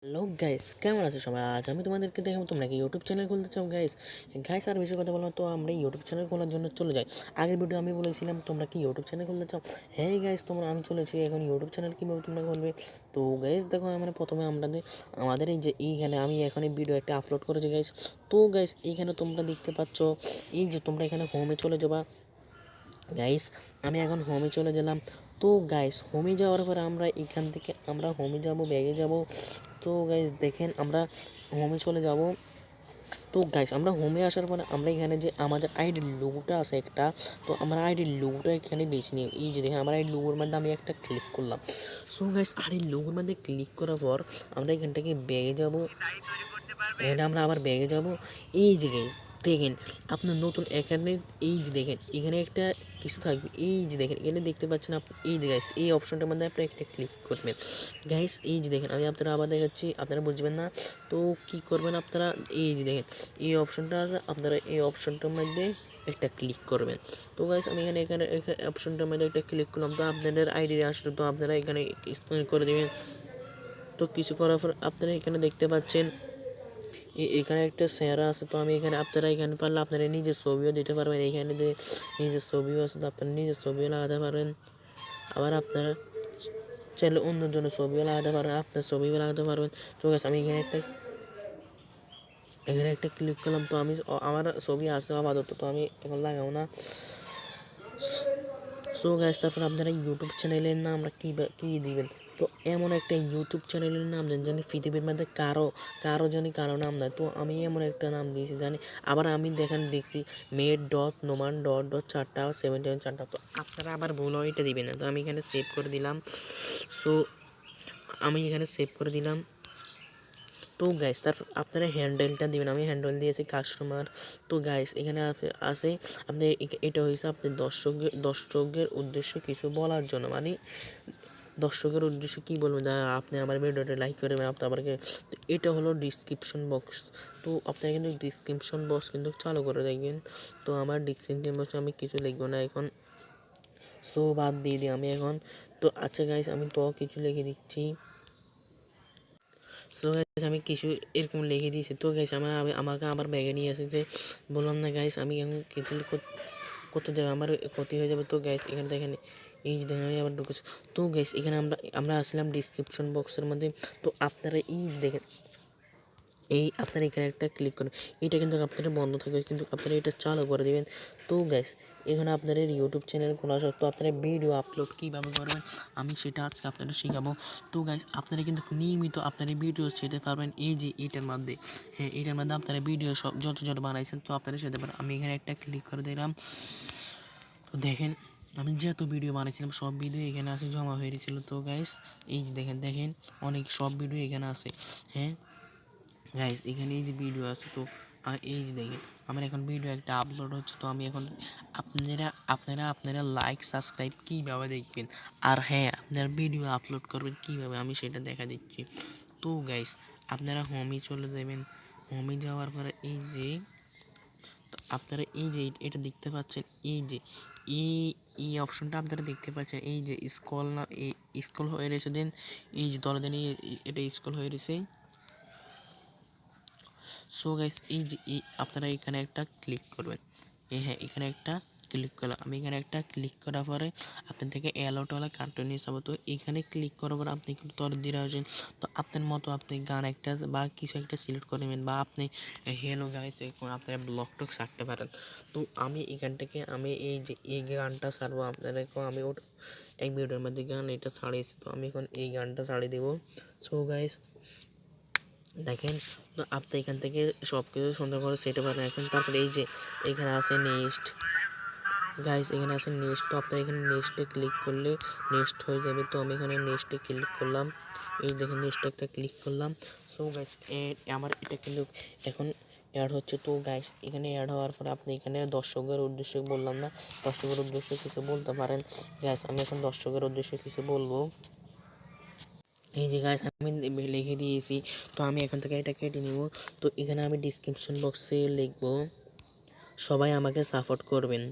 Hello guys, কেমন আছো সবাই? আজ আমি তোমাদেরকে দেখাবো তোমরা কি ইউটিউব চ্যানেল খুলতে চাও গাইস। গাইস আর বেশি কথা বলবো তো আমরা ইউটিউব চ্যানেল খোলার জন্য চলে যাই। আগের ভিডিও আমি বলেছিলাম তোমরা কি ইউটিউব চ্যানেল খুলতে চাও। হ্যাঁ গাইস, আমি চলেছি এখন ইউটিউব চ্যানেল কীভাবে তোমরা খুলবে। তো গাইস দেখো, প্রথমে আমাদের এই যে এইখানে আমি এখন এই ভিডিও একটা আপলোড করেছি গাইস। তো গাইস এইখানে তোমরা দেখতে পাচ্ছ, এই যে তোমরা এখানে হোমে চলে যাবা গাইস। আমি এখন হোমে চলে গেলাম। তো গাইস হোমে যাওয়ার পরে আমরা এখান থেকে আমরা হোমে যাব, ব্যাগে যাব। তো গাইস দেখেন আমরা হোমে চলে যাব। তো গাইস আমরা হোমে আসার পরে আমরা এখানে যে আমাদের আইডির লোগোটা আছে একটা, তো আমার আইডির লোগোটা এখানে বেশি নিই। এই যে দেখেন আমার আইডি লোগোর মধ্যে আমি একটা ক্লিক করলাম। সো গাইস আইডির লোগোর মধ্যে ক্লিক করার পর আমরা এখান থেকে ব্যাগে যাব। এখানে আমরা আবার ব্যাগে যাব। এই যে গাইস দেখেন আপনার নতুন এখানে, এই যে দেখেন এখানে একটা কিছু থাকবে। এই যে দেখেন এখানে দেখতে পাচ্ছেন আপনি, এই যে গাইস এই অপশনটার মধ্যে আপনি একটা ক্লিক করবেন গাইস। এই যে দেখেন আমি আপনারা আবার দেখাচ্ছি, আপনারা বুঝবেন না। তো কি করবেন আপনারা, এই যে দেখেন এই অপশনটা আছে, আপনারা এই অপশনটার মধ্যে একটা ক্লিক করবেন। তো গাইস আমি এখানে অপশনটার মধ্যে একটা ক্লিক করলাম। তো আপনাদের আইডি আসলে তো আপনারা এখানে স্ক্যান করে দেবেন। তো কিছু করার পর আপনারা এখানে দেখতে পাচ্ছেন এখানে একটা চেহারা আছে। তো আমি এখানে আপনারা এখানে পারলে আপনারা নিজের ছবিও দিতে পারবেন। এখানে যে নিজের ছবিও আছে, তো আপনারা নিজের ছবিও লাগাতে পারবেন। আবার আপনারা চাইলে অন্যজনের ছবিও লাগাতে পারবেন, আপনার ছবিও লাগাতে পারবেন। তো গাইস আমি এখানে একটা ক্লিক করলাম। তো আমি আমার ছবি আছে আপাতত, তো আমি এখন লাগাবো না। সো গাইস তারপর আপনারা ইউটিউব চ্যানেলের নাম আমরা কী দিবেন। তো এমন একটা ইউটিউব চ্যানেলের নাম দেন জানি পৃথিবীর মধ্যে কারো জানি কারো নাম দেয়। তো আমি এমন একটা নাম দিয়েছি জানি। আবার আমি দেখছি made dot Noman dot dot 4টা 77 4টা। তো আপনারা আবার ভুল হয় এটা দিবেন না। তো আমি এখানে সেভ করে দিলাম। সো আমি এখানে সেভ করে দিলাম। তো গাইস তারপর আপনারা হ্যান্ডেলটা দিবেন। আমি হ্যান্ডেল দিয়েছি কাস্টমার। তো গাইস এখানে আছে আপনি, এটা হয়েছে আপনি দর্শকের উদ্দেশ্যে কিছু বলার জন্য, মানে দর্শকের উদ্দেশ্যে কী বলবেন, আপনি আমার ভিডিওটা লাইক করবেন আপনাকে। এটা হলো ডিসক্রিপশন বক্স। তো আপনারা কিন্তু ডিসক্রিপশন বক্স কিন্তু চালু করে দেখবেন। তো আমার ডিসক্রিপশন বক্সে আমি কিছু লিখবো না এখন। সো বাদ দিয়ে দিই আমি এখন। তো আচ্ছা গাইস আমি তো কিছু লিখে দিচ্ছি। সো গাইস আমি কিছু এরকম লিখে দিয়েছি। তো গাইস আমাকে আবার ব্যাগে নিয়ে এসেছে। বললাম না গাইস আমি এখন কিছু করতে যাবে আমার ক্ষতি হয়ে যাবে। তো গাইস এখানে দেখেন, এই যে দেখেন আবার ঢুকেছে। তো গাইস এখানে আমরা আসলাম ডিসক্রিপশন বক্সের মধ্যে। তো আপনারা এই দেখেন, আপনারা এখানে একটা ক্লিক করেন। এটা কিন্তু আপনাদের বন্ধ থাকবে, কিন্তু আপনারা এটা চালু করে দেবেন। তো গাইস এখানে আপনাদের ইউটিউব চ্যানেল খোলা সত্ত্বেও আপনারা ভিডিও আপলোড কীভাবে করবেন আমি সেটা আজকে আপনাদের শেখাবো। তো গাইস আপনারা কিন্তু নিয়মিত আপনারা ভিডিও ছেড়ে পারবেন এই যে এটার মধ্যে। হ্যাঁ এটার মধ্যে আপনারা ভিডিও সব যত বানাইছেন তো আপনারা সেটা পারেন। আমি এখানে একটা ক্লিক করে দিলাম। তো দেখেন আমি যত ভিডিও বানিয়েছিলাম সব ভিডিও এখানে আসে জমা হয়ে গেছিলো। তো গাইস এই যে দেখেন অনেক সব ভিডিও এখানে আছে। হ্যাঁ গাইস এখানে এই যে ভিডিও আছে। তো এই যে দেখেন আমার এখন ভিডিও একটা আপলোড হচ্ছে। তো আমি এখন আপনারা লাইক সাবস্ক্রাইব কীভাবে দেখবেন, আর হ্যাঁ আপনারা ভিডিও আপলোড করবেন কীভাবে আমি সেটা দেখা দিচ্ছি। তো গাইস আপনারা হোমে চলে যাবেন। হোমে যাওয়ার পরে এই যে, তো আপনারা এই যে এটা দেখতে পাচ্ছেন, এই যে এই অপশনটা আপনারা দেখতে পাচ্ছেন, এই যে স্ক্রল না, এই স্ক্রল হয়ে রয়েছে। দেন এই যে দলে দেন এটা স্ক্রল হয়ে রয়েছে। সো গাইস এই যে আপনারা এখানে একটা ক্লিক করবেন। হ্যাঁ এখানে একটা ক্লিক করলাম। আমি এখানে একটা ক্লিক করার পরে আপনার থেকে অ্যালাউটওয়ালা কন্টিনিউ যাবো। তো এখানে ক্লিক করার পর আপনি কিন্তু তর দিয়ে আসবেন। তো আপনার মতো আপনি গান একটা বা কিছু একটা সিলেক্ট করে নেবেন, বা আপনি হ্যালো গাইস এখন আপনারা ব্লগ টক ছাড়তে পারেন। তো আমি এখান থেকে আমি এই যে এই গানটা ছাড়বো আপনাদেরকেও। আমি এক ভিডিওর মধ্যে গান এটা ছাড়িয়েছি, তো আমি এখন এই গানটা ছাড়িয়ে দেবো। সো গাইস দেখেন, তো আপনি এখান থেকে সব কিছু সুন্দর করে সেটে পারেন এখন। তারপরে এই যে এখানে আছে নেক্সট গাইস, এখানে আছে নেক্সট। তো আপনি এখানে নেক্সটে ক্লিক করলে নেক্সট হয়ে যাবে। তো আমি এখানে নেক্সটে ক্লিক করলাম। এই দেখেন নেক্সটে একটা ক্লিক করলাম। সো গাইস আমার এটা কিন্তু এখন অ্যাড হচ্ছে। তো গাইস এখানে অ্যাড হওয়ার পরে আপনি এখানে দর্শকের উদ্দেশ্যে বললাম না, দর্শকের উদ্দেশ্যে কিছু বলতে পারেন। গাইস আমি এখন দর্শকের উদ্দেশ্যে কিছু বলবো। এই যে গাইস আমি লিখে দিয়েছি। তো আমি এখান থেকে এটা কেটে নিব। তো এখানে আমি ডিসক্রিপশন বক্সে লিখব সবাই আমাকে সাপোর্ট করবেন।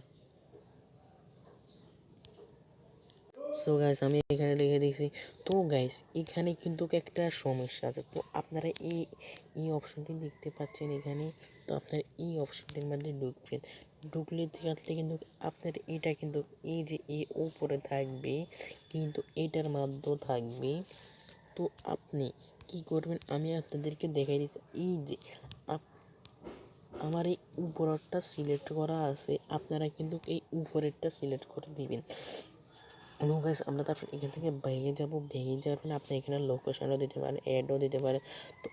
সো গাইস আমি এখানে লিখে দিয়েছি। তো গাইস এখানে কিন্তু একটা সমস্যা আছে। তো আপনারা এই অপশনটি দেখতে পাচ্ছেন এখানে। তো আপনারা এই অপশনটির মধ্যে ঢুকবেন, ঢুকলে থাকলে কিন্তু আপনার এটা কিন্তু এই যে এই উপরে থাকবে, কিন্তু এটার মধ্যেও থাকবে। তো আপনি কি করবেন আমি আপনাদেরকে দেখাই দিচ্ছি। এই যে আমার এই উপরেরটা সিলেক্ট করা আছে, আপনারা কিন্তু এই উপরেরটা সিলেক্ট করে দিবেন। নো গাইস আমরা তারপর এখান থেকে ভেঙে যাব, ভেঙে যাওয়ার পরে আপনি এখানে লোকেশনও দিতে পারেন, অ্যাডও দিতে পারেন। তো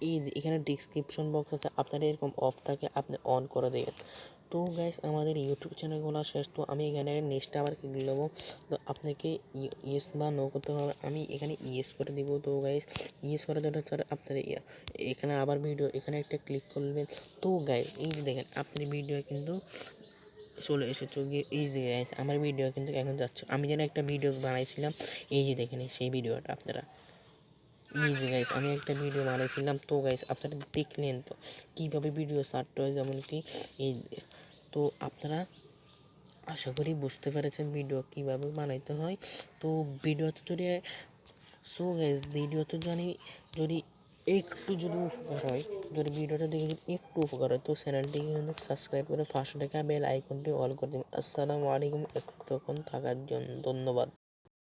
এই যে এখানে ডিসক্রিপশন বক্স আছে, আপনার এরকম অফ থাকে আপনি অন করে দেবেন। তো গাইস আমাদের ইউটিউব চ্যানেলগুলো শেষ। তো আমি এখানে নেক্সট আবার ক্লিক দেবো। তো আপনাকে ইয়েস বা নো করতে হবে, আমি এখানে ইয়েস করে দিব। তো গাইস ইয়েস করে দেওয়ার পর আপনার এখানে আবার ভিডিও এখানে একটা ক্লিক করবেন। তো গাইস এই যে দেখেন আপনার ভিডিও কিন্তু চলে এসেছে গিয়ে। এই যে গাইস আমার ভিডিও কিন্তু এখন যাচ্ছে, আমি যেন একটা ভিডিও বানাইছিলাম, এই যে দেখেন সেই ভিডিওটা আপনারা। এই যে গাইস আমি একটা ভিডিও বানাইছিলাম। তো গাইস আপনারা দেখলেন তো কীভাবে ভিডিও ছাড়তে হয়, যেমন কি এই। তো আপনারা আশা করি বুঝতে পেরেছেন ভিডিও কীভাবে বানাইতে হয়। তো ভিডিওতে যদি সো গাইস ভিডিওতে যদি একটু যদি উপকার হয়, যদি ভিডিওটা দেখে যদি একটু উপকার হয়, তো চ্যানেলটিকে কিন্তু সাবস্ক্রাইব করে 500 টাকা বেল আইকনটি অল করে দেবেন। আসসালামু আলাইকুম এতক্ষণ থাকার জন্য ধন্যবাদ।